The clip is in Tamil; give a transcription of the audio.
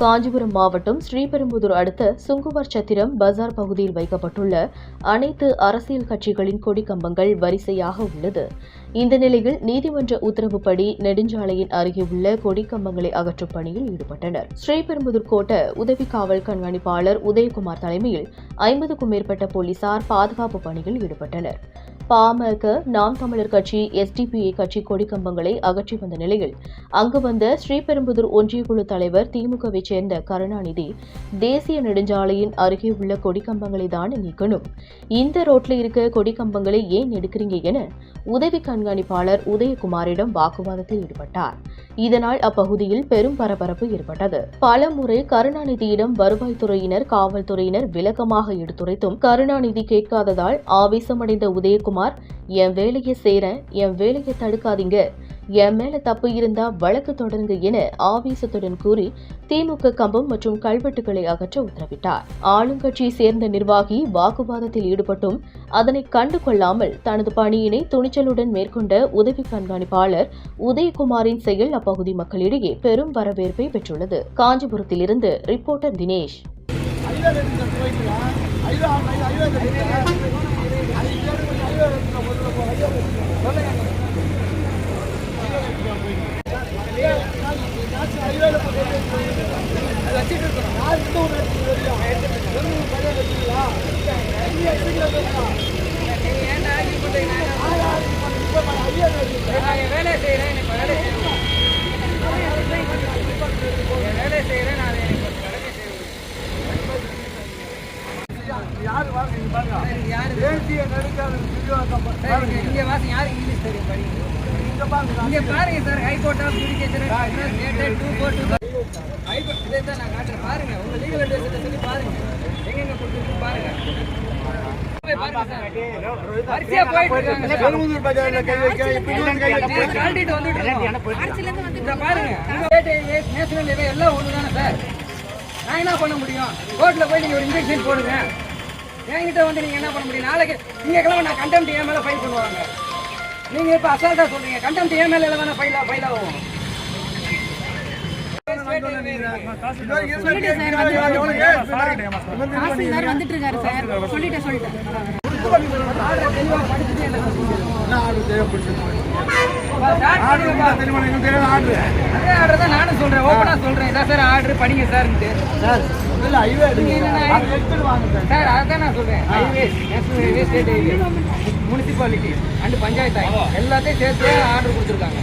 காஞ்சிபுரம் மாவட்டம் ஸ்ரீபெரும்புதூர் அடுத்த சுங்குவார் சத்திரம் பஜார் பகுதியில் வைக்கப்பட்டுள்ள அனைத்து அரசியல் கட்சிகளின் கொடிக்கம்பங்கள் வரிசையாக உள்ளது. இந்த நிலையில் நீதிமன்ற உத்தரவுப்படி நெடுஞ்சாலையின் அருகே உள்ள கொடிக்கம்பங்களை அகற்றும் பணியில் ஈடுபட்டனர். ஸ்ரீபெரும்புதூர் கோட்ட உதவி காவல் கண்காணிப்பாளர் உதயகுமார் தலைமையில் 50க்கும் மேற்பட்ட போலீசார் பாதுகாப்பு பணியில் ஈடுபட்டனர். பாமக, நாம் தமிழர் கட்சி, எஸ்டிபிஐ கட்சி கொடிக்கம்பங்களை அகற்றி வந்த நிலையில் அங்கு வந்த ஸ்ரீபெரும்புதூர் ஒன்றியக்குழு தலைவர் திமுகவை சேர்ந்த கருணாநிதி, தேசிய நெடுஞ்சாலையின் அருகே உள்ள கொடிக்கம்பங்களை தான் நீக்கணும், இந்த ரோட்ல இருக்க கொடிக்கம்பங்களை ஏன் எடுக்கிறீங்க என உதவி கண்காணிப்பாளர் உதயகுமாரிடம் வாக்குவாதத்தில் ஈடுபட்டார். இதனால் அப்பகுதியில் பெரும் பரபரப்பு ஏற்பட்டது. பல முறை கருணாநிதியிடம் வருவாய்த்துறையினர், காவல்துறையினர் விளக்கமாக எடுத்துரைத்தும் கருணாநிதி கேட்காததால் ஆவேசமடைந்த உதயகுமார், என் வேலையை செய்றேன், என் வேலையை தடுக்காதீங்க, என் மேல தப்பு இருந்தா வழக்கு தொடருங்க என ஆவேசத்துடன் கூறி திமுக கம்பம் மற்றும் கல்வெட்டுகளை அகற்ற உத்தரவிட்டார். ஆளுங்கட்சியை சேர்ந்த நிர்வாகி வாக்குவாதத்தில் ஈடுபட்டும் அதனை கண்டு கொள்ளாமல் தனது பணியினை துணிச்சலுடன் மேற்கொண்ட உதவி கண்காணிப்பாளர் உதயகுமாரின் செயல் அப்பகுதி மக்களிடையே பெரும் வரவேற்பை பெற்றுள்ளது. காஞ்சிபுரத்திலிருந்து ரிப்போர்ட்டர் தினேஷ். தேசிய நெடுஞ்சாலை இங்க வாசி யாரு இங்கிலீஷ் தெரியும் படிங்க. இங்க பாருங்க sir, high court of judicial high court இதை தான் நான் காட்டுறேன். பாருங்க, உங்க லீகல் அட்வைஸை சொல்லி பாருங்க, எங்கெங்க கொடுத்துருக்கு பாருங்க. வரிசையா போயிட்டு இருக்காங்க. பாருங்க, நேஷனல் ஹைவே எல்லாம் ஒண்ணுதானே சார். நான் என்ன பண்ண முடியும்? கோர்ட்ல போய் நீங்க ஒரு இன்ஜெக்ஷன் போடுங்க. என்கிட்ட வந்து நீங்க என்ன பண்ண முடியும்? நாளைக்கு திங்கக்கிழமை நான் கண்டெம்ட் என் மேல ஃபைல் பண்ணுவாங்க. நீங்க இப்ப அசால்ட்டா சொல்றீங்க கண்டெம்ட் என் மேல வேணா ஃபைல் ஆகும். வந்துட்டு இருக்காரு சார், சொல்லிட்டேன். நானும் சொல்றேன், ஓப்பனா சொல்றேன், இதான் சார் ஆர்டர் படிங்க சார். சார் அதான் நான் சொல்றேன், highways, national highway, state highway, municipality and panchayat எல்லாத்தையும் சேர்த்து ஆர்டர் கொடுத்துருக்காங்க.